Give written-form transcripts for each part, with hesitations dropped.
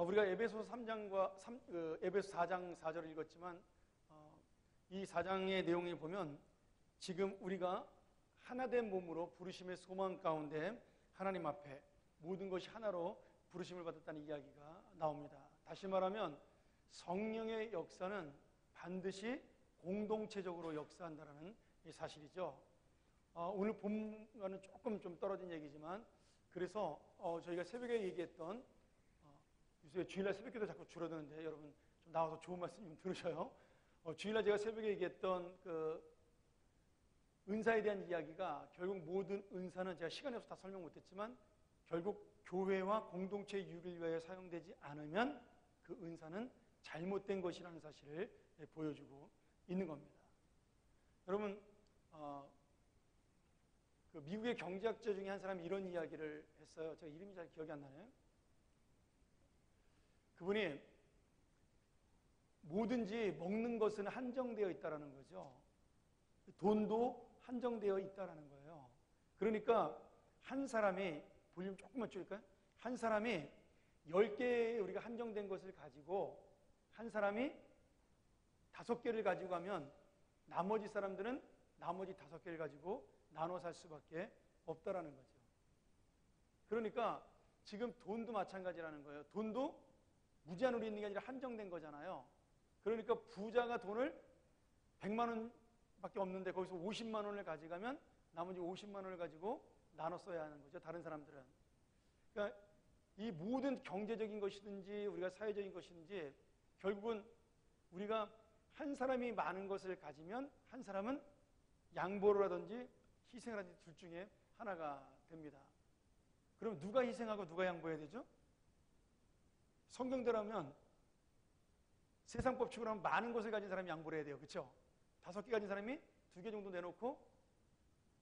우리가 에베소 3장과 에베소 4장 4절을 읽었지만 이 4장의 내용에 보면 지금 우리가 하나된 몸으로 부르심의 소망 가운데 하나님 앞에 모든 것이 하나로 부르심을 받았다는 이야기가 나옵니다. 다시 말하면 성령의 역사는 반드시 공동체적으로 역사한다는 사실이죠. 오늘 본과는 조금 좀 떨어진 얘기지만 그래서 저희가 새벽에 얘기했던 요새 주일날 새벽기도 자꾸 줄어드는데 여러분 좀 나와서 좋은 말씀 좀 들으셔요. 주일날 제가 새벽에 얘기했던 그 은사에 대한 이야기가 결국 모든 은사는 제가 시간이 없어서 다 설명 못했지만 결국 교회와 공동체의 유를 위하여 사용되지 않으면 그 은사는 잘못된 것이라는 사실을 보여주고 있는 겁니다. 여러분 그 미국의 경제학자 중에 한 사람이 이런 이야기를 했어요. 제가 이름이 잘 기억이 안 나네요. 그분이 뭐든지 먹는 것은 한정되어 있다는 거죠. 돈도 한정되어 있다는 거예요. 그러니까 한 사람이, 볼륨 조금만 줄일까요? 한 사람이 10개의 우리가 한정된 것을 가지고 한 사람이 5개를 가지고 가면 나머지 사람들은 나머지 5개를 가지고 나눠 살 수밖에 없다라는 거죠. 그러니까 지금 돈도 마찬가지라는 거예요. 돈도 무제한으로 있는 게 아니라 한정된 거잖아요. 그러니까 부자가 돈을 100만 원밖에 없는데 거기서 50만 원을 가져가면 나머지 50만 원을 가지고 나눠 써야 하는 거죠. 다른 사람들은. 그러니까 이 모든 경제적인 것이든지 우리가 사회적인 것이든지 결국은 우리가 한 사람이 많은 것을 가지면 한 사람은 양보를 하든지 희생을 하든지 둘 중에 하나가 됩니다. 그럼 누가 희생하고 누가 양보해야 되죠? 성경대로 하면 세상 법칙으로 하면 많은 것을 가진 사람이 양보를 해야 돼요. 그렇죠? 5개 가진 사람이 2개 정도 내놓고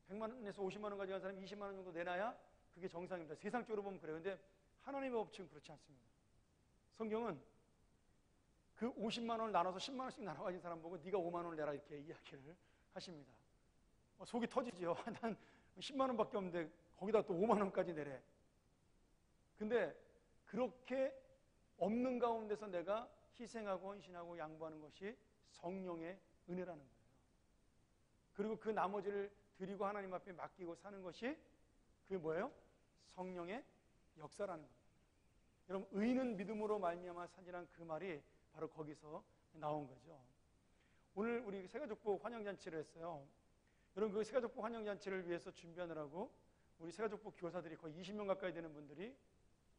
100만 원에서 50만 원 가져간 사람이 20만 원 정도 내놔야 그게 정상입니다. 세상적으로 보면 그래요. 근데 하나님의 법칙은 그렇지 않습니다. 성경은 그 50만 원을 나눠서 10만 원씩 나눠 가진 사람 보고 네가 5만 원을 내라 이렇게 이야기를 하십니다. 속이 터지지요. 난 10만 원밖에 없는데 거기다 또 5만 원까지 내래. 근데 그렇게 없는 가운데서 내가 희생하고 헌신하고 양보하는 것이 성령의 은혜라는 거예요. 그리고 그 나머지를 드리고 하나님 앞에 맡기고 사는 것이 그게 뭐예요? 성령의 역사라는 겁니다. 여러분, 의인은 믿음으로 말미암아 산지라는 그 말이 바로 거기서 나온 거죠. 오늘 우리 새가족부 환영잔치를 했어요. 여러분, 그 새가족부 환영잔치를 위해서 준비하느라고 우리 새가족부 교사들이 거의 20명 가까이 되는 분들이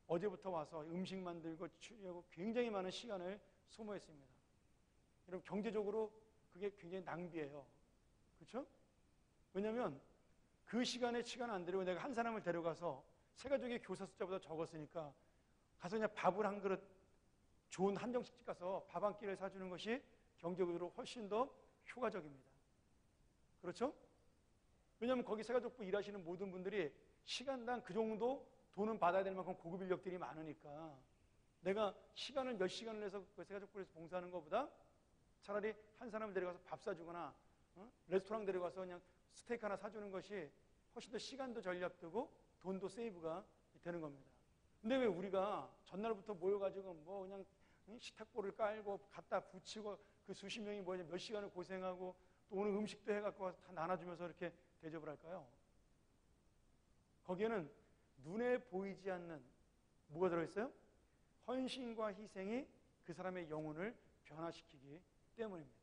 어제부터 와서 음식 만들고 추리하고 굉장히 많은 시간을 소모했습니다. 여러분, 경제적으로 그게 굉장히 낭비예요. 그렇죠? 왜냐하면 그 시간 안 들이고 내가 한 사람을 데려가서 새가족의 교사 숫자보다 적었으니까 가서 그냥 밥을 한 그릇 좋은 한정식집 가서 밥 한 끼를 사주는 것이 경제적으로 훨씬 더 효과적입니다. 그렇죠? 왜냐하면 거기 새가족부 일하시는 모든 분들이 시간당 그 정도 돈은 받아야 될 만큼 고급 인력들이 많으니까 내가 시간을 몇 시간을 내서 그 새가족부에서 봉사하는 것보다 차라리 한 사람을 데려가서 밥 사주거나 레스토랑 데려가서 그냥 스테이크 하나 사주는 것이 훨씬 더 시간도 절약되고 돈도 세이브가 되는 겁니다. 근데 왜 우리가 전날부터 모여가지고 뭐 그냥 식탁보를 깔고 갖다 붙이고 그 수십 명이 뭐냐 몇 시간을 고생하고 또 오늘 음식도 해갖고 다 나눠주면서 이렇게 대접을 할까요? 거기에는 눈에 보이지 않는 뭐가 들어있어요? 헌신과 희생이 그 사람의 영혼을 변화시키기 때문입니다.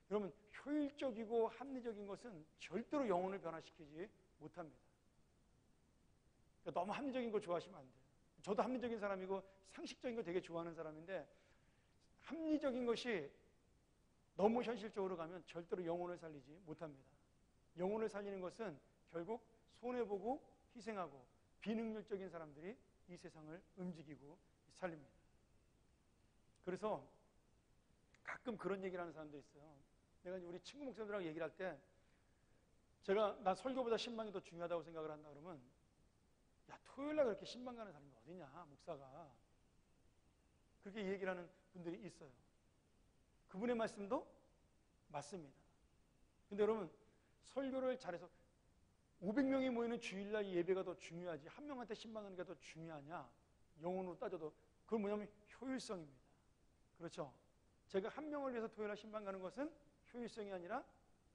여러분, 효율적이고 합리적인 것은 절대로 영혼을 변화시키지 못합니다. 그러니까 너무 합리적인 걸 좋아하시면 안 돼요. 저도 합리적인 사람이고 상식적인 거 되게 좋아하는 사람인데 합리적인 것이 너무 현실적으로 가면 절대로 영혼을 살리지 못합니다. 영혼을 살리는 것은 결국 손해보고 희생하고 비능률적인 사람들이 이 세상을 움직이고 살립니다. 그래서 가끔 그런 얘기를 하는 사람도 있어요. 내가 우리 친구 목사님들하고 얘기를 할 때 나 설교보다 신방이 더 중요하다고 생각을 한다 그러면 야, 토요일날 그렇게 신방 가는 사람이 어디냐, 목사가. 그렇게 얘기를 하는 분들이 있어요. 그분의 말씀도 맞습니다. 근데 여러분, 설교를 잘해서 500명이 모이는 주일날 예배가 더 중요하지 한 명한테 신방하는 게 더 중요하냐? 영혼으로 따져도 그건 뭐냐면 효율성입니다. 그렇죠? 제가 한 명을 위해서 토요일 날 신방 가는 것은 효율성이 아니라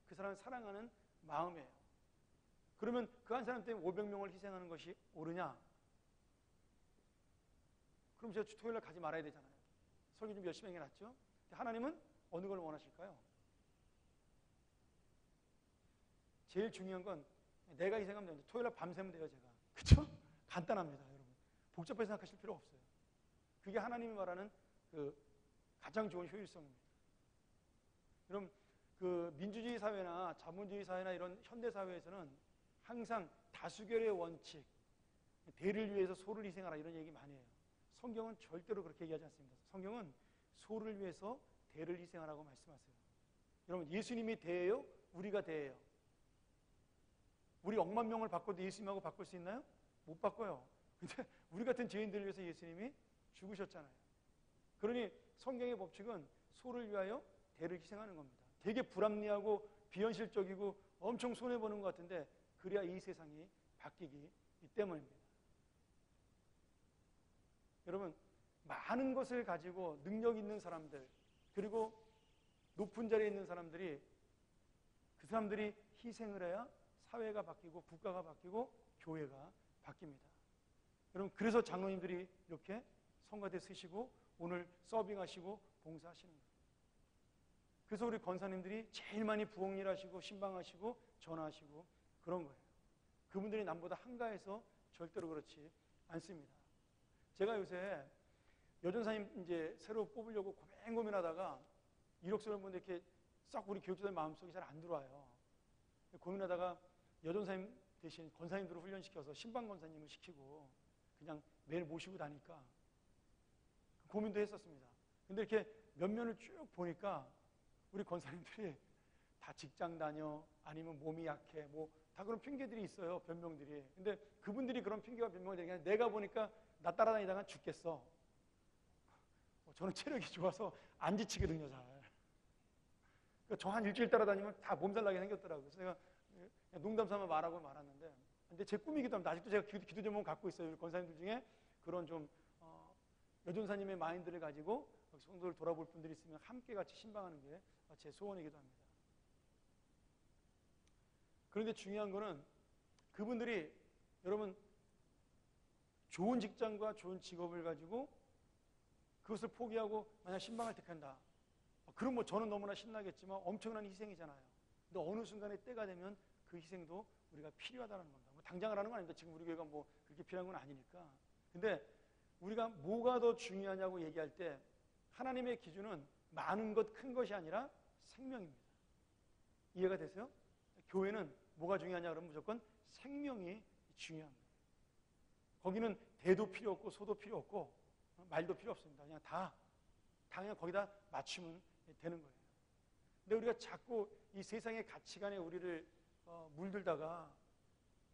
그 사람을 사랑하는 마음이에요. 그러면 그 한 사람 때문에 500명을 희생하는 것이 옳으냐? 그럼 제가 토요일 날 가지 말아야 되잖아요. 설교 좀 열심히 하는 게 낫죠? 하나님은 어느 걸 원하실까요? 제일 중요한 건 내가 희생하면 돼요. 토요일 날 밤새면 돼요, 제가. 그렇죠? 간단합니다, 여러분. 복잡하게 생각하실 필요 없어요. 그게 하나님이 말하는 그 가장 좋은 효율성입니다. 여러분, 그 민주주의 사회나 자본주의 사회나 이런 현대 사회에서는 항상 다수결의 원칙, 대를 위해서 소를 희생하라 이런 얘기 많이 해요. 성경은 절대로 그렇게 얘기하지 않습니다. 성경은 소를 위해서 대를 희생하라고 말씀하세요. 여러분, 예수님이 대예요? 우리가 대예요? 우리 억만 명을 바꿔도 예수님하고 바꿀 수 있나요? 못 바꿔요. 근데 우리 같은 죄인들을 위해서 예수님이 죽으셨잖아요. 그러니 성경의 법칙은 소를 위하여 대를 희생하는 겁니다. 되게 불합리하고 비현실적이고 엄청 손해보는 것 같은데 그래야 이 세상이 바뀌기 때문입니다. 여러분, 많은 것을 가지고 능력 있는 사람들, 그리고 높은 자리에 있는 사람들이, 그 사람들이 희생을 해야 사회가 바뀌고 국가가 바뀌고 교회가 바뀝니다. 여러분, 그래서 장로님들이 이렇게 성가대 쓰시고 오늘 서빙하시고 봉사하시는 거예요. 그래서 우리 권사님들이 제일 많이 부엌일 하시고 신방하시고 전화하시고 그런 거예요. 그분들이 남보다 한가해서 절대로 그렇지 않습니다. 제가 요새 여전사님 이제 새로 뽑으려고 고민하다가 이력서를 보는데 이렇게 싹 우리 교육자들 마음속에 잘 안 들어와요. 고민하다가 여전사님 대신 권사님들을 훈련시켜서 신방 권사님을 시키고 그냥 매일 모시고 다니까 고민도 했었습니다. 근데 이렇게 몇 면을 쭉 보니까 우리 권사님들이 다 직장 다녀, 아니면 몸이 약해, 뭐 다 그런 핑계들이 있어요, 변명들이. 근데 그분들이 그런 핑계와 변명을 되게 내가 보니까 나 따라다니다가 죽겠어. 저는 체력이 좋아서 안 지치거든요, 잘. 그러니까 저 한 일주일 따라다니면 다 몸살 나게 생겼더라고요. 그래서 제가 농담 삼아 말하고 말았는데, 근데 제 꿈이기도 합니다. 아직도 제가 기도 제목을 갖고 있어요. 우리 권사님들 중에 그런 좀 여전사님의 마인드를 가지고 성도를 돌아볼 분들이 있으면 함께 같이 신방하는 게 제 소원이기도 합니다. 그런데 중요한 거는 그분들이 여러분 좋은 직장과 좋은 직업을 가지고 그것을 포기하고 만약 신방을 택한다. 그럼 뭐 저는 너무나 신나겠지만 엄청난 희생이잖아요. 근데 어느 순간에 때가 되면 그 희생도 우리가 필요하다는 겁니다. 뭐 당장 하라는 건 아닙니다. 지금 우리 교회가 뭐 그렇게 필요한 건 아니니까. 근데 우리가 뭐가 더 중요하냐고 얘기할 때 하나님의 기준은 많은 것, 큰 것이 아니라 생명입니다. 이해가 되세요? 교회는 뭐가 중요하냐 그러면 무조건 생명이 중요한 거예요. 거기는 대도 필요 없고 소도 필요 없고 말도 필요 없습니다. 그냥 다 그냥 거기다 맞추면 되는 거예요. 근데 우리가 자꾸 이 세상의 가치관에 우리를 물들다가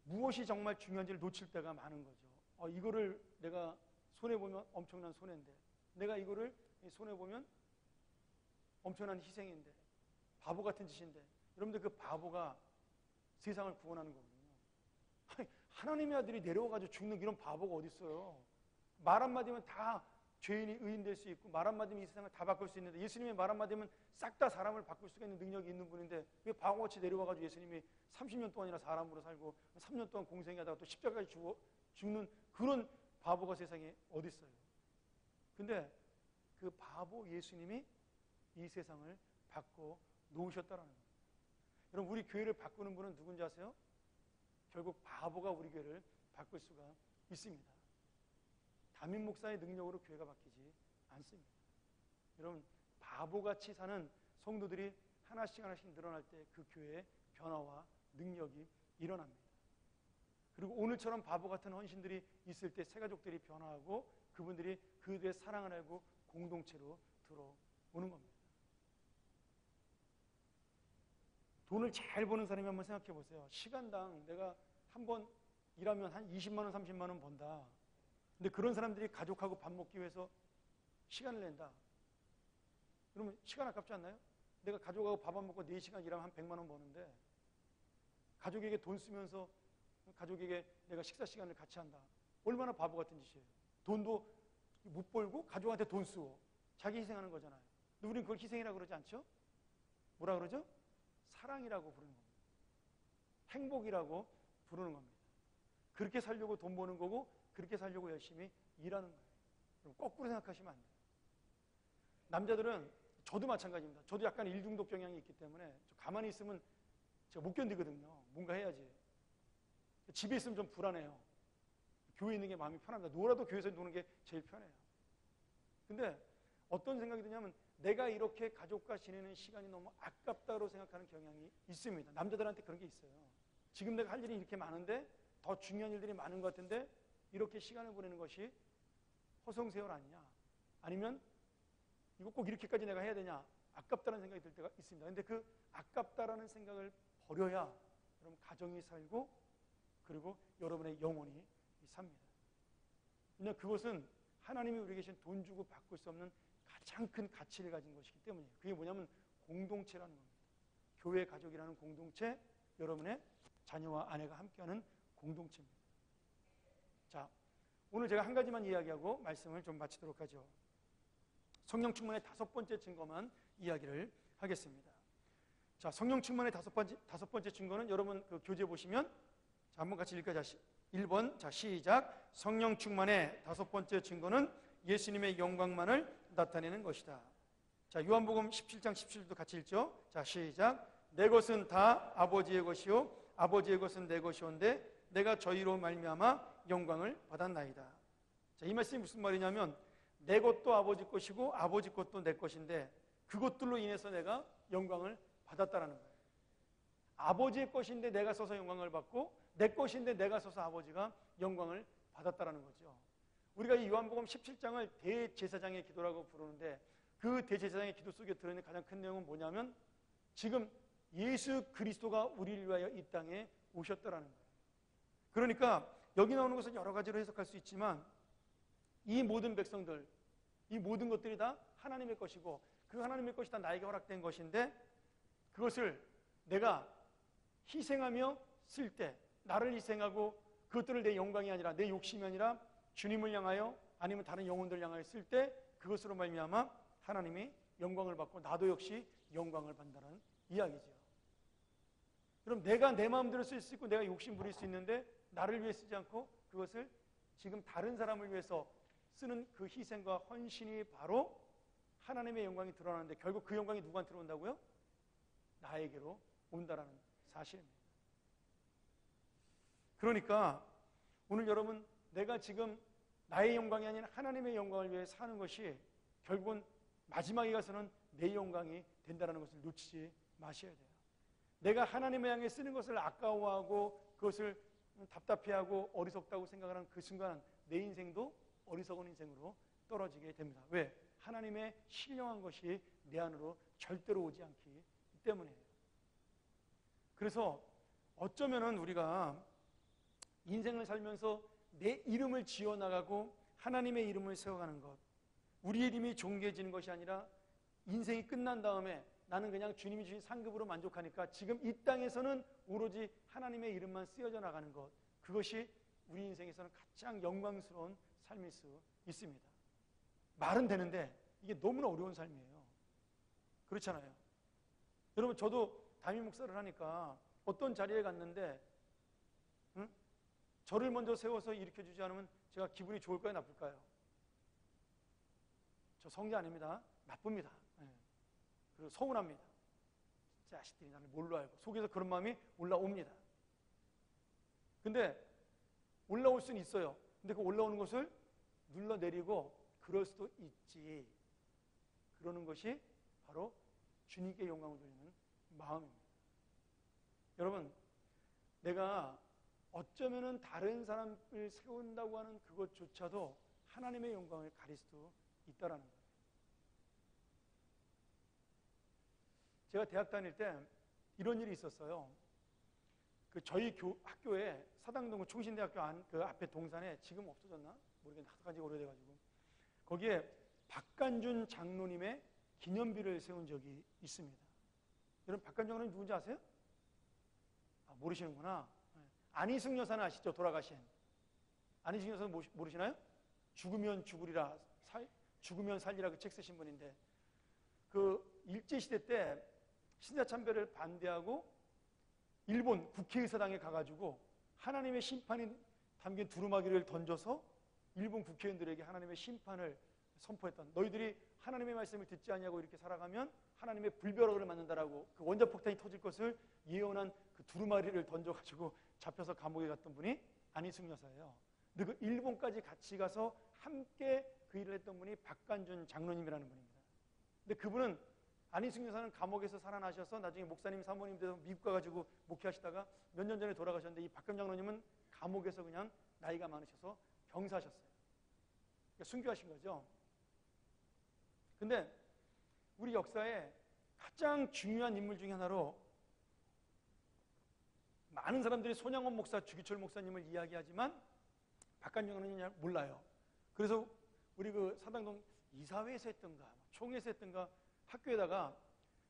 무엇이 정말 중요한지를 놓칠 때가 많은 거죠. 이거를 내가 손해보면 엄청난 손해인데, 내가 이거를 손해보면 엄청난 희생인데, 바보 같은 짓인데, 여러분들 그 바보가 세상을 구원하는 거거든요. 하나님의 아들이 내려와가지고 죽는 이런 바보가 어디 있어요? 말 한마디면 다 죄인이 의인 될 수 있고, 말 한마디면 이 세상을 다 바꿀 수 있는데, 예수님의 말 한마디면 싹 다 사람을 바꿀 수가 있는 능력이 있는 분인데 왜 바보같이 내려와가지고 예수님이 30년 동안이나 사람으로 살고 3년 동안 공생하다가 또 십자가에 죽는 그런 바보가 세상에 어디 있어요? 근데 그 바보 예수님이 이 세상을 바꿔 놓으셨다라는 거예요. 여러분, 우리 교회를 바꾸는 분은 누군지 아세요? 결국 바보가 우리 교회를 바꿀 수가 있습니다. 담임 목사의 능력으로 교회가 바뀌지 않습니다. 여러분, 바보같이 사는 성도들이 하나씩 하나씩 늘어날 때 그 교회의 변화와 능력이 일어납니다. 그리고 오늘처럼 바보 같은 헌신들이 있을 때 새가족들이 변화하고 그분들이 그들의 사랑을 알고 공동체로 들어오는 겁니다. 돈을 잘 버는 사람이 한번 생각해 보세요. 시간당 내가 한 번 일하면 한 20만 원, 30만 원 번다. 근데 그런 사람들이 가족하고 밥 먹기 위해서 시간을 낸다. 그러면 시간 아깝지 않나요? 내가 가족하고 밥 안 먹고 4시간 일하면 한 100만 원 버는데, 가족에게 돈 쓰면서 가족에게 내가 식사 시간을 같이 한다. 얼마나 바보 같은 짓이에요. 돈도 못 벌고 가족한테 돈 쓰고 자기 희생하는 거잖아요. 근데 우리는 그걸 희생이라고 그러지 않죠? 뭐라 그러죠? 사랑이라고 부르는 겁니다. 행복이라고 부르는 겁니다. 그렇게 살려고 돈 버는 거고 그렇게 살려고 열심히 일하는 거예요. 그럼 거꾸로 생각하시면 안 돼요. 남자들은 저도 마찬가지입니다. 저도 약간 일중독 경향이 있기 때문에 가만히 있으면 제가 못 견디거든요. 뭔가 해야지. 집에 있으면 좀 불안해요. 교회에 있는 게 마음이 편합니다. 놀아도 교회에서 노는 게 제일 편해요. 근데 어떤 생각이 드냐면 내가 이렇게 가족과 지내는 시간이 너무 아깝다고 생각하는 경향이 있습니다. 남자들한테 그런 게 있어요. 지금 내가 할 일이 이렇게 많은데 더 중요한 일들이 많은 것 같은데 이렇게 시간을 보내는 것이 허송세월 아니냐, 아니면 이거 꼭 이렇게까지 내가 해야 되냐, 아깝다는 생각이 들 때가 있습니다. 근데 그 아깝다라는 생각을 버려야 여러분 가정이 살고 그리고 여러분의 영혼이 삽니다. 왜냐하면 그것은 하나님이 우리에게 계신 돈 주고 바꿀 수 없는 가장 큰 가치를 가진 것이기 때문이에요. 그게 뭐냐면 공동체라는 겁니다. 교회 가족이라는 공동체, 여러분의 자녀와 아내가 함께하는 공동체입니다. 자, 오늘 제가 한 가지만 이야기하고 말씀을 좀 마치도록 하죠. 성령 충만의 5번째 증거만 이야기를 하겠습니다. 자, 성령 충만의 다섯 번째 증거는 여러분 그 교재 보시면 자, 한번 같이 읽어자. 1번, 자, 시작. 성령 충만의 5번째 증거는 예수님의 영광만을 나타내는 것이다. 자, 요한복음 17장 17절도 같이 읽죠. 자, 시작. 내 것은 다 아버지의 것이요 아버지의 것은 내 것이온데 내가 저희로 말미암아 영광을 받았나이다. 자, 이 말씀이 무슨 말이냐면 내 것도 아버지 것이고 아버지 것도 내 것인데 그것들로 인해서 내가 영광을 받았다라는 거예요. 아버지의 것인데 내가 써서 영광을 받고 내 것인데 내가 써서 아버지가 영광을 받았다라는 거죠. 우리가 이 요한복음 17장을 대제사장의 기도라고 부르는데 그 대제사장의 기도 속에 들어있는 가장 큰 내용은 뭐냐면 지금 예수 그리스도가 우리를 위하여 이 땅에 오셨다라는 거예요. 그러니까 여기 나오는 것은 여러 가지로 해석할 수 있지만 이 모든 백성들, 이 모든 것들이 다 하나님의 것이고 그 하나님의 것이 다 나에게 허락된 것인데 그것을 내가 희생하며 쓸 때 나를 희생하고 그것들을 내 영광이 아니라 내 욕심이 아니라 주님을 향하여 아니면 다른 영혼들을 향하여 쓸 때 그것으로 말미암아 하나님이 영광을 받고 나도 역시 영광을 받는다는 이야기죠. 그럼 내가 내 마음대로 쓸 수 있고 내가 욕심 부릴 수 있는데 나를 위해 쓰지 않고 그것을 지금 다른 사람을 위해서 쓰는 그 희생과 헌신이 바로 하나님의 영광이 드러나는데 결국 그 영광이 누구한테 온다고요? 나에게로 온다라는 사실입니다. 그러니까 오늘 여러분 내가 지금 나의 영광이 아닌 하나님의 영광을 위해 사는 것이 결국은 마지막에 가서는 내 영광이 된다는 것을 놓치지 마셔야 돼요. 내가 하나님을 향해 쓰는 것을 아까워하고 그것을 답답해하고 어리석다고 생각하는 그 순간 내 인생도 어리석은 인생으로 떨어지게 됩니다. 왜? 하나님의 신령한 것이 내 안으로 절대로 오지 않기 때문이에요. 그래서 어쩌면은 우리가 인생을 살면서 내 이름을 지어나가고 하나님의 이름을 세워가는 것, 우리의 이름이 존귀해지는 것이 아니라 인생이 끝난 다음에 나는 그냥 주님이 주신 상급으로 만족하니까 지금 이 땅에서는 오로지 하나님의 이름만 쓰여져 나가는 것, 그것이 우리 인생에서는 가장 영광스러운 삶일 수 있습니다. 말은 되는데 이게 너무나 어려운 삶이에요. 그렇잖아요. 여러분 저도 담임 목사를 하니까 어떤 자리에 갔는데 저를 먼저 세워서 일으켜주지 않으면 제가 기분이 좋을까요? 나쁠까요? 저 성자 아닙니다. 나쁩니다. 네. 그리고 서운합니다. 자식들이 나를 뭘로 알고 속에서 그런 마음이 올라옵니다. 근데 올라올 수는 있어요. 근데 그 올라오는 것을 눌러내리고 그럴 수도 있지. 그러는 것이 바로 주님께 영광을 돌리는 마음입니다. 여러분, 내가 어쩌면은 다른 사람을 세운다고 하는 그것조차도 하나님의 영광을 가릴 수도 있다라는 거예요. 제가 대학 다닐 때 이런 일이 있었어요. 그 저희 학교에 사당동 총신대학교 그 앞에 동산에 지금 없어졌나? 모르겠는데 하도 간지 오래돼가지고 거기에 박간준 장로님의 기념비를 세운 적이 있습니다. 여러분 박간준 장로님 누군지 아세요? 아, 모르시는구나. 안희승 여사는 아시죠? 돌아가신 안희승 여사는 모르시나요? 죽으면 죽으리라, 죽으면 살리라 그 책 쓰신 분인데, 그 일제시대 때 신자참배를 반대하고 일본 국회의사당에 가가지고 하나님의 심판이 담긴 두루마기를 던져서 일본 국회의원들에게 하나님의 심판을 선포했던, 너희들이 하나님의 말씀을 듣지 않냐고 이렇게 살아가면 하나님의 불벼락을 맞는다라고 그 원자폭탄이 터질 것을 예언한 그 두루마리를 던져가지고 잡혀서 감옥에 갔던 분이 안희숙 여사예요. 근데 그 일본까지 같이 가서 함께 그 일을 했던 분이 박간준 장로님이라는 분입니다. 근데 그분은, 안희숙 여사는 감옥에서 살아나셔서 나중에 목사님 사모님 돼서 미국 가가지고 목회하시다가 몇 년 전에 돌아가셨는데, 이 박간준 장로님은 감옥에서 그냥 나이가 많으셔서 병사하셨어요. 그러니까 순교하신 거죠. 근데 우리 역사에 가장 중요한 인물 중에 하나로 많은 사람들이 손양원 목사, 주기철 목사님을 이야기하지만 박간준 장로님은 몰라요. 그래서 우리 그 사당동 이사회에서 했던가 총회에서 했던가 학교에다가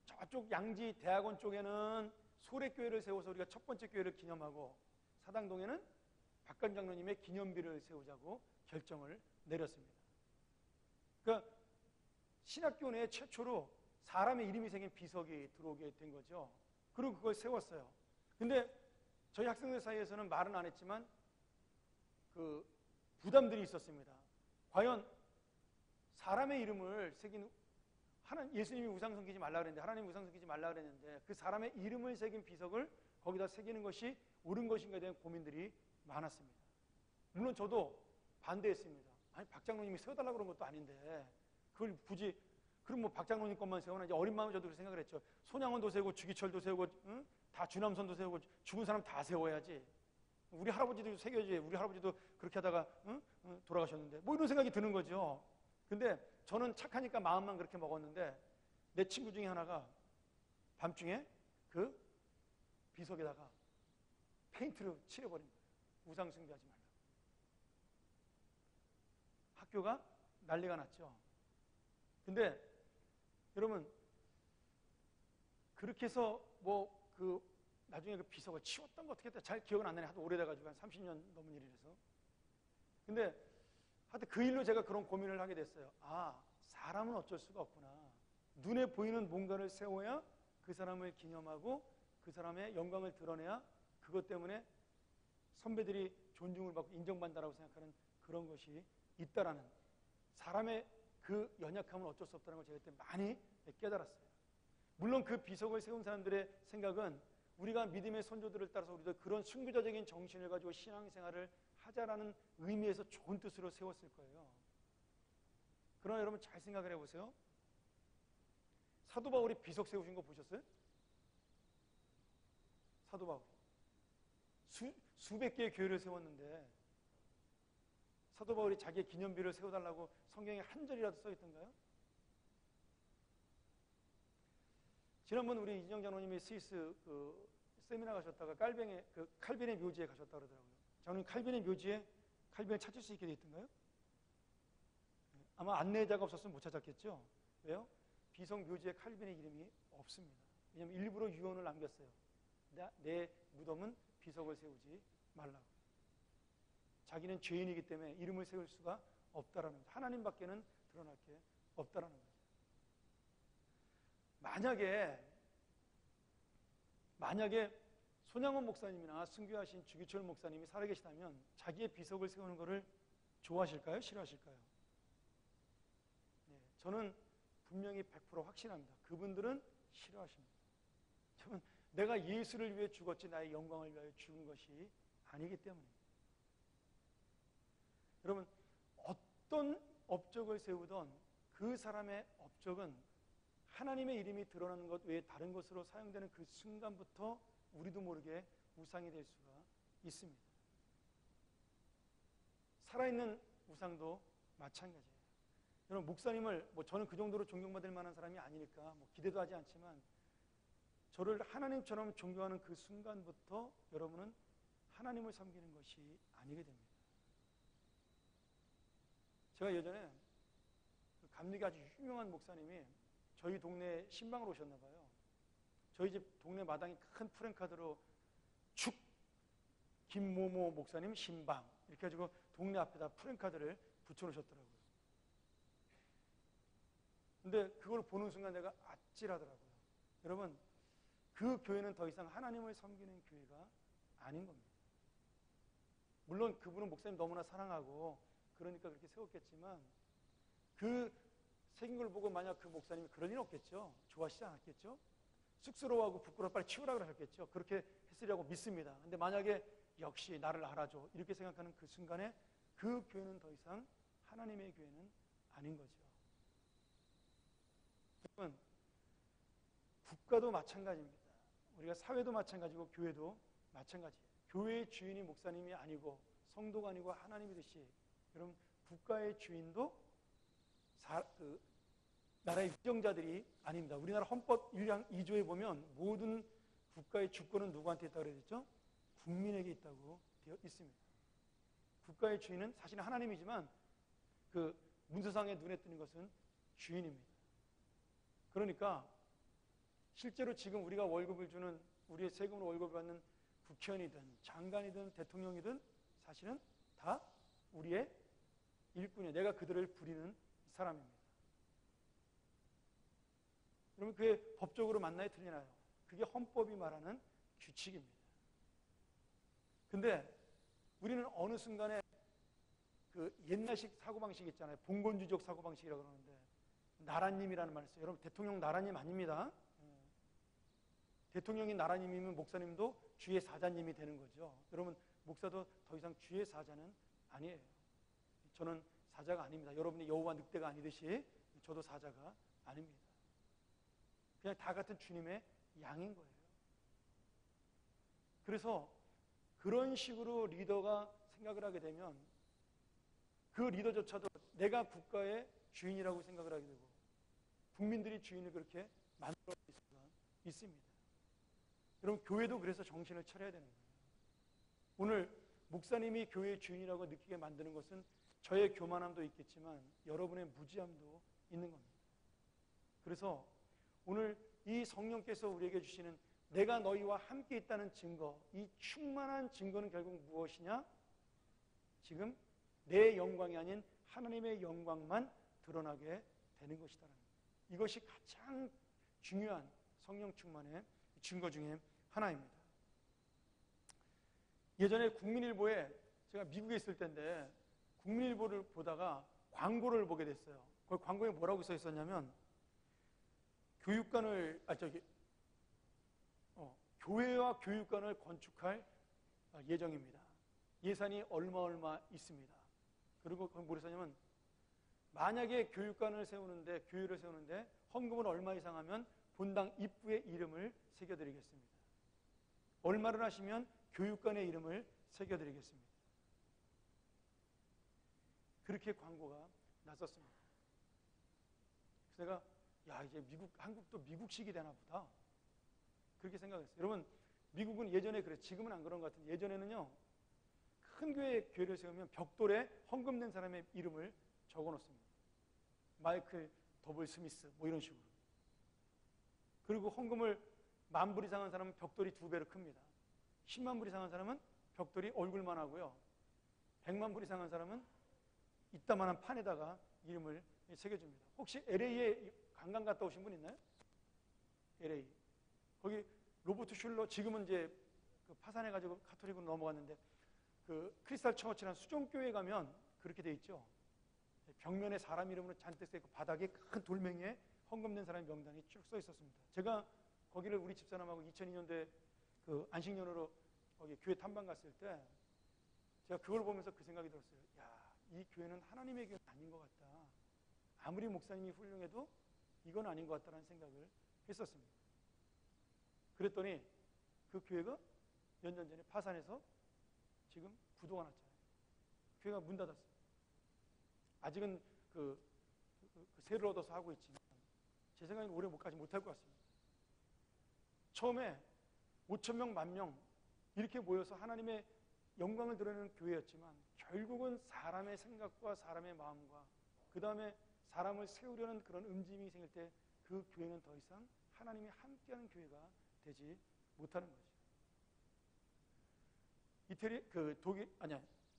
저쪽 양지 대학원 쪽에는 소래교회를 세워서 우리가 첫 번째 교회를 기념하고, 사당동에는 박간준 장로님의 기념비를 세우자고 결정을 내렸습니다. 그러니까 신학교 내에 최초로 사람의 이름이 생긴 비석이 들어오게 된 거죠. 그리고 그걸 세웠어요. 근데 저희 학생들 사이에서는 말은 안 했지만 그 부담들이 있었습니다. 과연 사람의 이름을 새긴, 예수님이 우상 섬기지 말라 그랬는데, 하나님 우상 섬기지 말라 그랬는데 그 사람의 이름을 새긴 비석을 거기다 새기는 것이 옳은 것인가에 대한 고민들이 많았습니다. 물론 저도 반대했습니다. 아니, 박 장로님이 세워달라고 그런 것도 아닌데 그걸 굳이, 그럼 뭐 박 장로님 것만 세우나. 이제 어린 마음에 저도 그렇게 생각을 했죠. 손양원도 세우고 주기철도 세우고, 응? 다 주남선도 세우고 죽은 사람 다 세워야지. 우리 할아버지도 새겨야지. 우리 할아버지도 그렇게 하다가 돌아가셨는데, 뭐 이런 생각이 드는 거죠. 근데 저는 착하니까 마음만 그렇게 먹었는데, 내 친구 중에 하나가 밤중에 그 비석에다가 페인트를 칠해버린 거예요. 우상 숭배하지 말라고. 학교가 난리가 났죠. 근데 여러분, 그렇게 해서 뭐 그 나중에 그 비석을 치웠던 거 어떻게 했다 잘 기억은 안 나네. 하도 오래돼가지고 한 30년 넘은 일이라서. 근데 하여튼 그 일로 제가 그런 고민을 하게 됐어요. 아, 사람은 어쩔 수가 없구나. 눈에 보이는 뭔가를 세워야 그 사람을 기념하고 그 사람의 영광을 드러내야 그것 때문에 선배들이 존중을 받고 인정받는다라고 생각하는 그런 것이 있다라는, 사람의 그 연약함은 어쩔 수 없다는 걸 제가 그때 많이 깨달았어요. 물론 그 비석을 세운 사람들의 생각은 우리가 믿음의 선조들을 따라서 우리도 그런 순교자적인 정신을 가지고 신앙생활을 하자라는 의미에서 좋은 뜻으로 세웠을 거예요. 그러나 여러분 잘 생각을 해보세요. 사도 바울이 비석 세우신 거 보셨어요? 사도 바울이 수백 개의 교회를 세웠는데 사도 바울이 자기의 기념비를 세워달라고 성경에 한 절이라도 써있던가요? 지난번 우리 이진영 장로님이 스위스 그 세미나 가셨다가 칼빈의 묘지에 가셨다 그러더라고요. 저는 칼빈의 묘지에 칼빈을 찾을 수 있게 돼 있던가요? 아마 안내자가 없었으면 못 찾았겠죠. 왜요? 비석 묘지에 칼빈의 이름이 없습니다. 왜냐하면 일부러 유언을 남겼어요. 내 무덤은 비석을 세우지 말라고. 자기는 죄인이기 때문에 이름을 세울 수가 없다라는 거죠. 하나님밖에는 드러날 게 없다라는 거죠. 만약에 손양원 목사님이나 순교하신 주기철 목사님이 살아계시다면 자기의 비석을 세우는 것을 좋아하실까요? 싫어하실까요? 네, 저는 분명히 100% 확신합니다. 그분들은 싫어하십니다. 저는 내가 예수를 위해 죽었지 나의 영광을 위하여 죽은 것이 아니기 때문입니다. 여러분, 어떤 업적을 세우던 그 사람의 업적은 하나님의 이름이 드러나는 것 외에 다른 것으로 사용되는 그 순간부터 우리도 모르게 우상이 될 수가 있습니다. 살아있는 우상도 마찬가지예요. 여러분, 목사님을 저는 그 정도로 존경받을 만한 사람이 아니니까 기대도 하지 않지만 저를 하나님처럼 존경하는 그 순간부터 여러분은 하나님을 섬기는 것이 아니게 됩니다. 제가 예전에 그 감리교 아주 유명한 목사님이 저희 동네에 신방을 오셨나 봐요. 저희 집 동네 마당에 큰 프랜카드로 축 김모모 목사님 신방 이렇게 해가지고 동네 앞에다 프랜카드를 붙여놓으셨더라고요. 근데 그걸 보는 순간 내가 아찔하더라고요. 여러분, 그 교회는 더 이상 하나님을 섬기는 교회가 아닌 겁니다. 물론 그분은 목사님 너무나 사랑하고 그러니까 그렇게 세웠겠지만, 그 새긴 걸 보고 만약 그 목사님이 그럴 리는 없겠죠. 좋아하시지 않았겠죠. 쑥스러워하고 부끄러워 빨리 치우라 그러셨겠죠. 그렇게 했으리라고 믿습니다. 근데 만약에 역시 나를 알아줘 이렇게 생각하는 그 순간에 그 교회는 더 이상 하나님의 교회는 아닌 거죠. 여러분, 국가도 마찬가지입니다. 우리가 사회도 마찬가지고 교회도 마찬가지예요. 교회의 주인이 목사님이 아니고 성도가 아니고 하나님이듯이 여러분, 국가의 주인도 나라의 위정자들이 아닙니다. 우리나라 헌법 1장 2조에 보면 모든 국가의 주권은 누구한테 있다고 그랬죠? 국민에게 있다고 되어 있습니다. 국가의 주인은 사실은 하나님이지만 그 문서상에 눈에 띄는 것은 주인입니다. 그러니까 실제로 지금 우리가 월급을 주는, 우리의 세금으로 월급을 받는 국회의원이든 장관이든 대통령이든 사실은 다 우리의 일꾼이에요. 내가 그들을 부리는 사람입니다. 그러면 그게 법적으로 맞나요? 틀리나요? 그게 헌법이 말하는 규칙입니다. 근데 우리는 어느 순간에 그 옛날식 사고방식 있잖아요. 봉건주적 사고방식이라고 그러는데, 나라님이라는 말을 써요. 여러분, 대통령 나라님 아닙니다. 대통령이 나라님이면 목사님도 주의 사자님이 되는 거죠. 여러분, 목사도 더 이상 주의 사자는 아니에요. 저는 사자가 아닙니다. 여러분이 여호와 늑대가 아니듯이 저도 사자가 아닙니다. 그냥 다 같은 주님의 양인 거예요. 그래서 그런 식으로 리더가 생각을 하게 되면 그 리더조차도 내가 국가의 주인이라고 생각을 하게 되고 국민들이 주인을 그렇게 만들어 있을 수가 있습니다. 여러분, 교회도 그래서 정신을 차려야 되는 거예요. 오늘 목사님이 교회의 주인이라고 느끼게 만드는 것은 저의 교만함도 있겠지만 여러분의 무지함도 있는 겁니다. 그래서 오늘 이 성령께서 우리에게 주시는 내가 너희와 함께 있다는 증거, 이 충만한 증거는 결국 무엇이냐? 지금 내 영광이 아닌 하나님의 영광만 드러나게 되는 것이다라는 거예요. 이것이 가장 중요한 성령 충만의 증거 중에 하나입니다. 예전에 국민일보에, 제가 미국에 있을 때인데 국민일보를 보다가 광고를 보게 됐어요. 그 광고에 뭐라고 써 있었냐면 교회와 교육관을 건축할 예정입니다. 예산이 얼마 있습니다. 그리고 그건 뭐라 써냐면 만약에 교육관을 세우는데, 교회를 세우는데 헌금을 얼마 이상 하면 본당 입구에 이름을 새겨드리겠습니다. 얼마를 하시면 교육관의 이름을 새겨드리겠습니다. 그렇게 광고가 났었습니다. 그래서 내가 이제 한국도 미국식이 되나 보다 그렇게 생각했어요. 여러분, 미국은 예전에 그래, 지금은 안 그런 것 같은데 예전에는요, 큰 교회를 세우면 벽돌에 헌금 낸 사람의 이름을 적어놓습니다. 마이클 더블 스미스 뭐 이런 식으로. 그리고 헌금을 10,000불 이상 한 사람은 벽돌이 2배로 큽니다. 10만 불 이상 한 사람은 벽돌이 얼굴만 하고요, 100만 불 이상 한 사람은 이따만한 판에다가 이름을 새겨줍니다. 혹시 LA에 관광 갔다 오신 분 있나요? LA. 거기 로버트 슐러, 지금은 이제 그 파산해가지고 카톨릭으로 넘어갔는데, 그 크리스탈 처치라는 수종교회 가면 그렇게 돼 있죠. 벽면에 사람 이름으로 잔뜩 써 있고 바닥에 큰 돌멩이에 헌금 낸 사람의 명단이 쭉 써 있었습니다. 제가 거기를 우리 집사람하고 2002년도에 그 안식년으로 거기 교회 탐방 갔을 때 제가 그걸 보면서 그 생각이 들었어요. 이 교회는 하나님의 교회는 아닌 것 같다. 아무리 목사님이 훌륭해도 이건 아닌 것 같다는 생각을 했었습니다. 그랬더니 그 교회가 몇 년 전에 파산해서 지금 부도가 났잖아요. 교회가 문 닫았어요. 아직은 세를 얻어서 하고 있지만 제 생각에는 오래 가지 못할 것 같습니다. 처음에 5,000명, 10,000명 이렇게 모여서 하나님의 영광을 드러내는 교회였지만 결국은 사람의 생각과 사람의 마음과 그 다음에 사람을 세우려는 그런 움직임이 생길 때 그 교회는 더 이상 하나님이 함께하는 교회가 되지 못하는 거죠.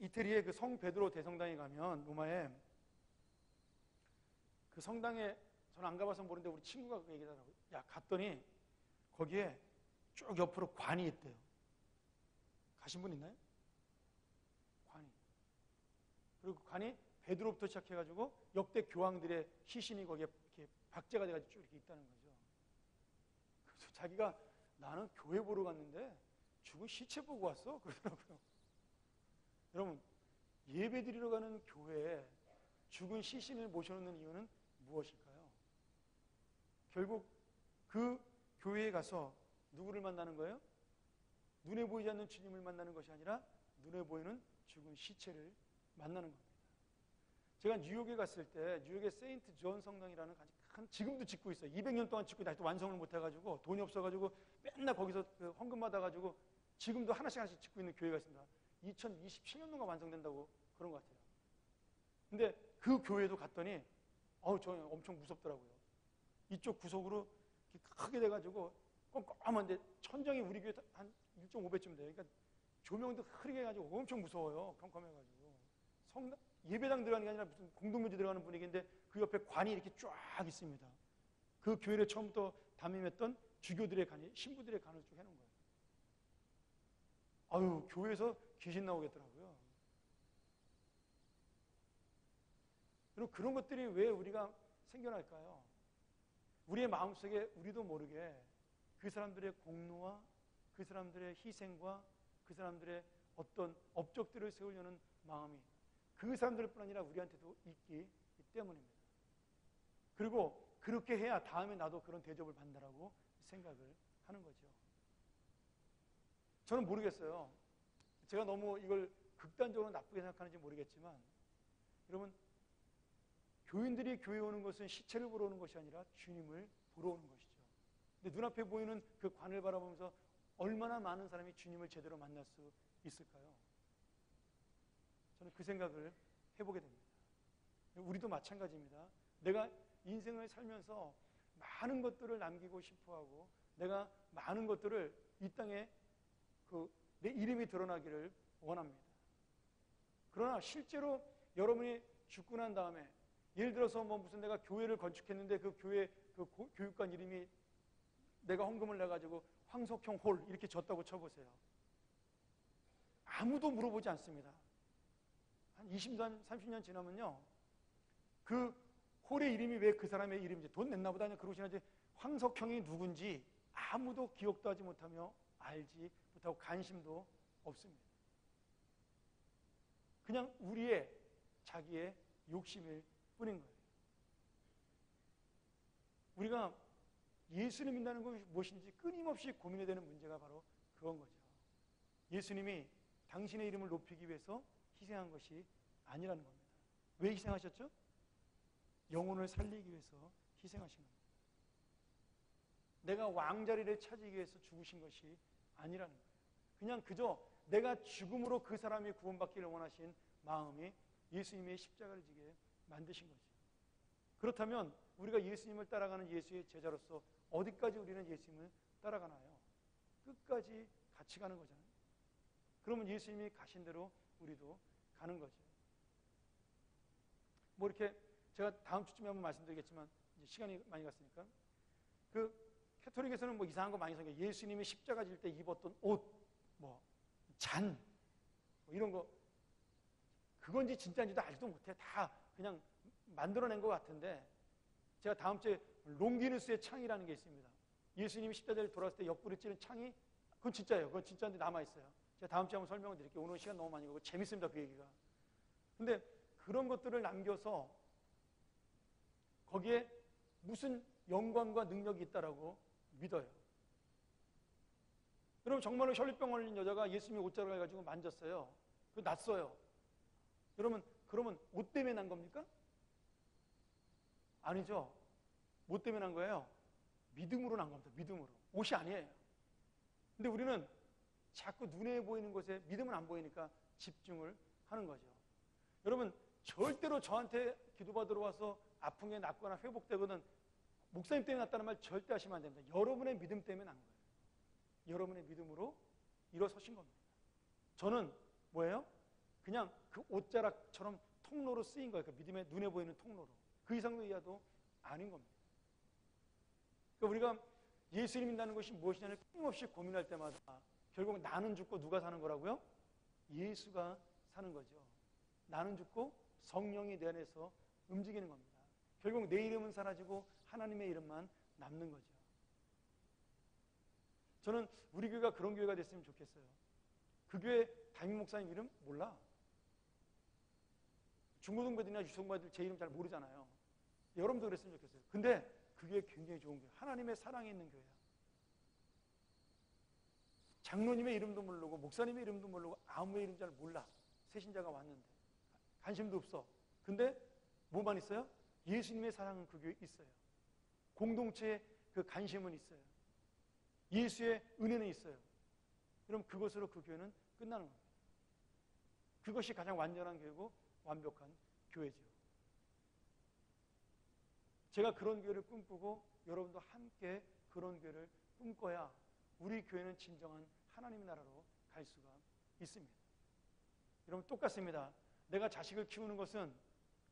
이태리의 그 성 베드로 대성당에 가면 로마에 그 성당에 저는 안 가봐서 모르는데 우리 친구가 그 얘기하더라고요. 야, 갔더니 거기에 쭉 옆으로 관이 있대요. 가신 분 있나요? 관이. 그리고 그 관이 베드로부터 시작해가지고 역대 교황들의 시신이 거기에 이렇게 박제가 돼가지고 쭉 이렇게 있다는 거죠. 그래서 자기가 나는 교회 보러 갔는데 죽은 시체 보고 왔어? 그러더라고요. 여러분, 예배 드리러 가는 교회에 죽은 시신을 모셔놓는 이유는 무엇일까요? 결국 그 교회에 가서 누구를 만나는 거예요? 눈에 보이지 않는 주님을 만나는 것이 아니라 눈에 보이는 죽은 시체를 만나는 겁니다. 제가 뉴욕에 갔을 때 뉴욕의 세인트 존 성당이라는 지금도 짓고 있어요. 200년 동안 짓고 아직도 완성을 못 해가지고 돈이 없어가지고 맨날 거기서 그 헌금 받아가지고 지금도 하나씩 하나씩 짓고 있는 교회가 있습니다. 2027년도가 완성된다고 그런 것 같아요. 근데 그 교회도 갔더니 저는 엄청 무섭더라고요. 이쪽 구석으로 크게 돼가지고 꼼꼼한데 천장이 우리 교회 한 1.5배쯤 돼요. 그러니까 조명도 흐리게 해가지고 엄청 무서워요. 컴컴해가지고 예배당 들어가는 게 아니라 무슨 공동묘지 들어가는 분위기인데 그 옆에 관이 이렇게 쫙 있습니다. 그 교회를 처음부터 담임했던 주교들의 간이 신부들의 간을 쭉 해놓은 거예요. 아유, 교회에서 귀신 나오겠더라고요. 그리고 그런 것들이 왜 우리가 생겨날까요? 우리의 마음속에 우리도 모르게 그 사람들의 공로와 그 사람들의 희생과 그 사람들의 어떤 업적들을 세우려는 마음이 그 사람들뿐 아니라 우리한테도 있기 때문입니다. 그리고 그렇게 해야 다음에 나도 그런 대접을 받는다라고 생각을 하는 거죠. 저는 모르겠어요. 제가 너무 이걸 극단적으로 나쁘게 생각하는지 모르겠지만 여러분, 교인들이 교회에 오는 것은 시체를 보러 오는 것이 아니라 주님을 보러 오는 것이죠. 근데 눈앞에 보이는 그 관을 바라보면서 얼마나 많은 사람이 주님을 제대로 만날 수 있을까요? 저는 그 생각을 해보게 됩니다. 우리도 마찬가지입니다. 내가 인생을 살면서 많은 것들을 남기고 싶어하고 내가 많은 것들을 이 땅에 내 이름이 드러나기를 원합니다. 그러나 실제로 여러분이 죽고 난 다음에 예를 들어서 무슨 내가 교회를 건축했는데 그 교회 그 교육관 이름이 내가 헌금을 내가지고 황석형 홀 이렇게 졌다고 쳐보세요. 아무도 물어보지 않습니다. 한 20년, 30년 지나면요. 그 홀의 이름이 왜 그 사람의 이름인지 돈 냈나 보다 그러고 지나지 황석형이 누군지 아무도 기억도 하지 못하며 알지 못하고 관심도 없습니다. 그냥 우리의 자기의 욕심일 뿐인 거예요. 우리가 예수를 믿는다는 것이 무엇인지 끊임없이 고민해야 되는 문제가 바로 그건 거죠. 예수님이 당신의 이름을 높이기 위해서 희생한 것이 아니라는 겁니다. 왜 희생하셨죠? 영혼을 살리기 위해서 희생하신 겁니다. 내가 왕자리를 차지하기 위해서 죽으신 것이 아니라는 거예요. 그냥 그저 내가 죽음으로 그 사람이 구원받기를 원하신 마음이 예수님의 십자가를 지게 만드신 거죠. 그렇다면 우리가 예수님을 따라가는 예수의 제자로서 어디까지 우리는 예수님을 따라가나요? 끝까지 같이 가는 거잖아요. 그러면 예수님이 가신 대로 우리도 가는 거죠. 이렇게 제가 다음 주쯤에 한번 말씀드리겠지만 이제 시간이 많이 갔으니까 그 캐토릭에서는 이상한 거 많이 생겨요. 예수님이 십자가 질 때 입었던 옷, 잔, 이런 거 그건지 진짜인지도 알지도 못해. 다 그냥 만들어낸 것 같은데 제가 다음 주에 롱기누스의 창이라는 게 있습니다. 예수님이 십자가를 돌아왔을 때 옆구리 찌른 창이 그건 진짜예요. 그건 진짜인데 남아있어요. 제가 다음 주에 한번 설명을 드릴게요. 오늘 시간 너무 많이 가고 재밌습니다. 그 얘기가. 근데 그런 것들을 남겨서 거기에 무슨 영광과 능력이 있다라고 믿어요. 여러분 정말로 혈류병 걸린 여자가 예수님의 옷자락을 가지고 만졌어요. 그 났어요. 여러분 그러면 옷 때문에 난 겁니까? 아니죠. 뭐 때문에 난 거예요? 믿음으로 난 겁니다. 믿음으로. 옷이 아니에요. 근데 우리는 자꾸 눈에 보이는 것에 믿음은 안 보이니까 집중을 하는 거죠. 여러분 절대로 저한테 기도받으러 와서 아픈 게 낫거나 회복되거든 목사님 때문에 났다는 말 절대 하시면 안 됩니다. 여러분의 믿음 때문에 난 거예요. 여러분의 믿음으로 일어서신 겁니다. 저는 뭐예요? 그냥 그 옷자락처럼 통로로 쓰인 거예요. 그 믿음의 눈에 보이는 통로로. 그 이상도 이하도 아닌 겁니다. 그러니까 우리가 예수를 믿는다는 것이 무엇이냐를 끊임없이 고민할 때마다 결국 나는 죽고 누가 사는 거라고요? 예수가 사는 거죠. 나는 죽고 성령이 내 안에서 움직이는 겁니다. 결국 내 이름은 사라지고 하나님의 이름만 남는 거죠. 저는 우리 교회가 그런 교회가 됐으면 좋겠어요. 그 교회 담임 목사님 이름 몰라. 중고등부들이나 유성부들 제 이름 잘 모르잖아요. 여러분도 그랬으면 좋겠어요. 근데 그게 굉장히 좋은 교회. 하나님의 사랑이 있는 교회야. 장로님의 이름도 모르고 목사님의 이름도 모르고 아무의 이름 잘 몰라. 새신자가 왔는데 관심도 없어. 근데 뭐만 있어요? 예수님의 사랑은 그 교회에 있어요. 공동체의 그 관심은 있어요. 예수의 은혜는 있어요. 그럼 그것으로 그 교회는 끝나는 겁니다. 그것이 가장 완전한 교회고 완벽한 교회죠. 제가 그런 교회를 꿈꾸고 여러분도 함께 그런 교회를 꿈꿔야 우리 교회는 진정한 하나님의 나라로 갈 수가 있습니다. 여러분 똑같습니다. 내가 자식을 키우는 것은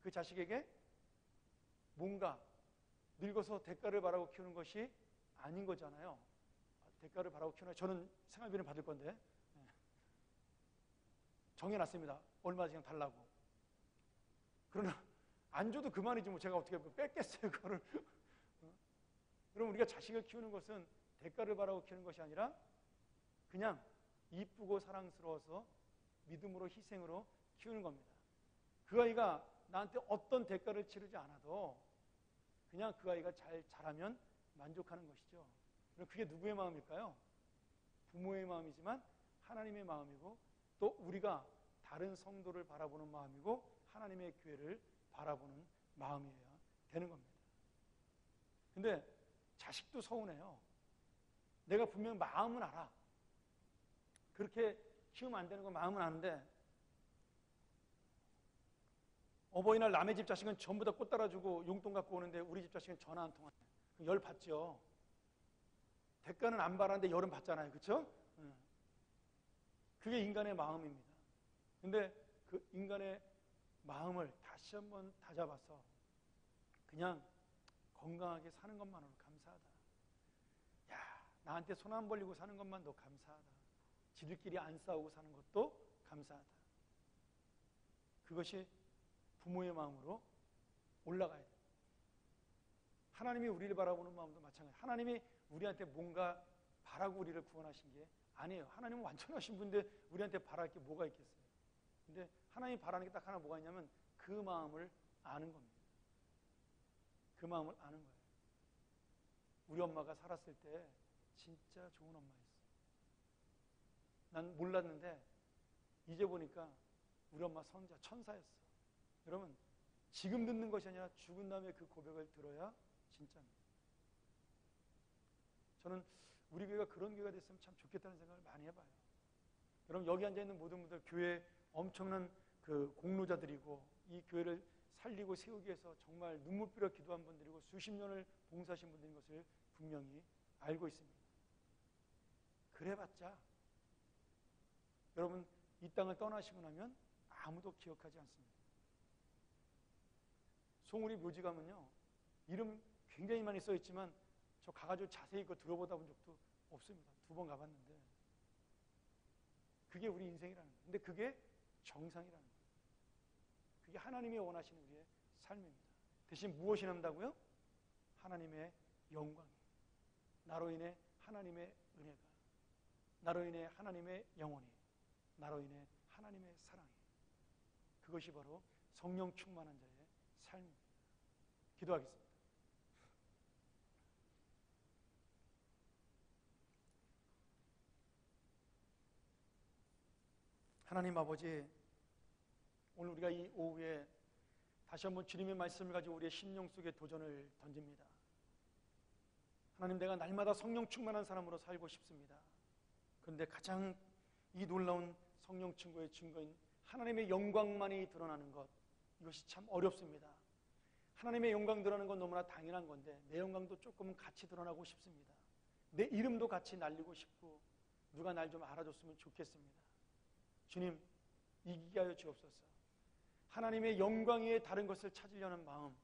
그 자식에게 뭔가 늙어서 대가를 바라고 키우는 것이 아닌 거잖아요. 대가를 바라고 키우는 저는 생활비는 받을 건데 정해놨습니다. 얼마 지금 달라고. 그러나 안 줘도 그만이지 뭐 제가 어떻게 뺏겠어요 그거를. 그럼 우리가 자식을 키우는 것은 대가를 바라고 키우는 것이 아니라 그냥 이쁘고 사랑스러워서 믿음으로 희생으로 키우는 겁니다. 그 아이가 나한테 어떤 대가를 치르지 않아도 그냥 그 아이가 잘 자라면 만족하는 것이죠. 그럼 그게 누구의 마음일까요? 부모의 마음이지만 하나님의 마음이고 또 우리가 다른 성도를 바라보는 마음이고 하나님의 교회를 바라보는 마음이어야 되는 겁니다. 근데 자식도 서운해요. 내가 분명 마음은 알아. 그렇게 키우면 안 되는 건 마음은 아는데 어버이날 남의 집 자식은 전부 다 꽃 따라주고 용돈 갖고 오는데 우리 집 자식은 전화 한 통 안 해요. 열 받죠. 대가는 안 바라는데 열은 받잖아요. 그렇죠? 그게 인간의 마음입니다. 근데 그 인간의 마음을 다시 한번 다잡아서 그냥 건강하게 사는 것만으로 감사하다. 야, 나한테 손 안 벌리고 사는 것만도 감사하다. 지들끼리 안 싸우고 사는 것도 감사하다. 그것이 부모의 마음으로 올라가야 돼요. 하나님이 우리를 바라보는 마음도 마찬가지예요. 하나님이 우리한테 뭔가 바라고 우리를 구원하신 게 아니에요. 하나님은 완전하신 분인데 우리한테 바랄 게 뭐가 있겠어요. 근데 하나님이 바라는 게 딱 하나 뭐가 있냐면 그 마음을 아는 겁니다. 그 마음을 아는 거예요. 우리 엄마가 살았을 때 진짜 좋은 엄마였어요. 난 몰랐는데 이제 보니까 우리 엄마 성자 천사였어. 여러분 지금 듣는 것이 아니라 죽은 다음에 그 고백을 들어야 진짜입니다. 저는 우리 교회가 그런 교회가 됐으면 참 좋겠다는 생각을 많이 해봐요. 여러분 여기 앉아있는 모든 분들 교회 엄청난 그 공로자들이고 이 교회를 살리고 세우기 위해서 정말 눈물흘려 기도한 분들이고 수십 년을 봉사하신 분들인 것을 분명히 알고 있습니다. 그래봤자 여러분 이 땅을 떠나시고 나면 아무도 기억하지 않습니다. 송우리 묘지 가면요 이름 굉장히 많이 써있지만 저 가가지고 자세히 그거 들어보다 본 적도 없습니다. 2번 가봤는데 그게 우리 인생이라는 거예요. 근데 그게 정상이라는 거예요. 그게 하나님이 원하시는 우리의 삶입니다. 대신 무엇이 남다고요? 하나님의 영광이. 나로 인해 하나님의 은혜가, 나로 인해 하나님의 영혼이, 나로 인해 하나님의 사랑이. 그것이 바로 성령 충만한 자의 삶입니다. 기도하겠습니다. 하나님 아버지, 오늘 우리가 이 오후에 다시 한번 주님의 말씀을 가지고 우리의 심령 속에 도전을 던집니다. 하나님, 내가 날마다 성령 충만한 사람으로 살고 싶습니다. 그런데 가장 이 놀라운 성령 충고의 증거인 하나님의 영광만이 드러나는 것, 이것이 참 어렵습니다. 하나님의 영광 드러나는 건 너무나 당연한 건데 내 영광도 조금은 같이 드러나고 싶습니다. 내 이름도 같이 날리고 싶고 누가 날 좀 알아줬으면 좋겠습니다. 주님, 이기게 하여 주옵소서. 하나님의 영광 위에 다른 것을 찾으려는 마음,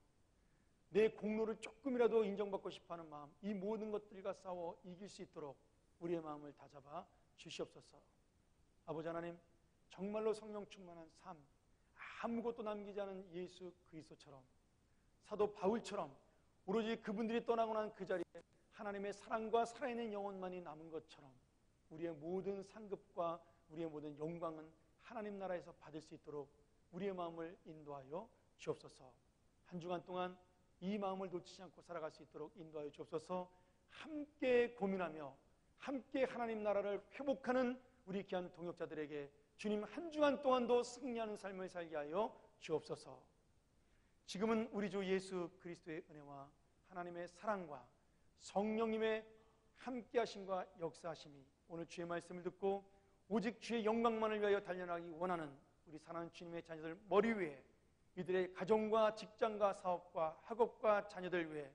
내 공로를 조금이라도 인정받고 싶어하는 마음, 이 모든 것들과 싸워 이길 수 있도록 우리의 마음을 다잡아 주시옵소서. 아버지 하나님, 정말로 성령 충만한 삶, 아무것도 남기지 않은 예수 그리스도처럼, 사도 바울처럼 오로지 그분들이 떠나고 난 그 자리에 하나님의 사랑과 살아있는 영혼만이 남은 것처럼 우리의 모든 상급과 우리의 모든 영광은 하나님 나라에서 받을 수 있도록 우리의 마음을 인도하여 주옵소서. 한 주간 동안 이 마음을 놓치지 않고 살아갈 수 있도록 인도하여 주옵소서. 함께 고민하며 함께 하나님 나라를 회복하는 우리 귀한 동역자들에게 주님 한 주간 동안도 승리하는 삶을 살게 하여 주옵소서. 지금은 우리 주 예수 그리스도의 은혜와 하나님의 사랑과 성령님의 함께하심과 역사하심이 오늘 주의 말씀을 듣고 오직 주의 영광만을 위하여 달려나가기 원하는 우리 사랑하는 주님의 자녀들 머리 위에, 이들의 가정과 직장과 사업과 학업과 자녀들 위해,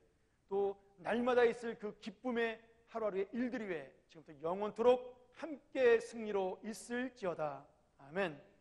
또 날마다 있을 그 기쁨의 하루하루의 일들 위해 지금부터 영원토록 함께 승리로 있을지어다. 아멘.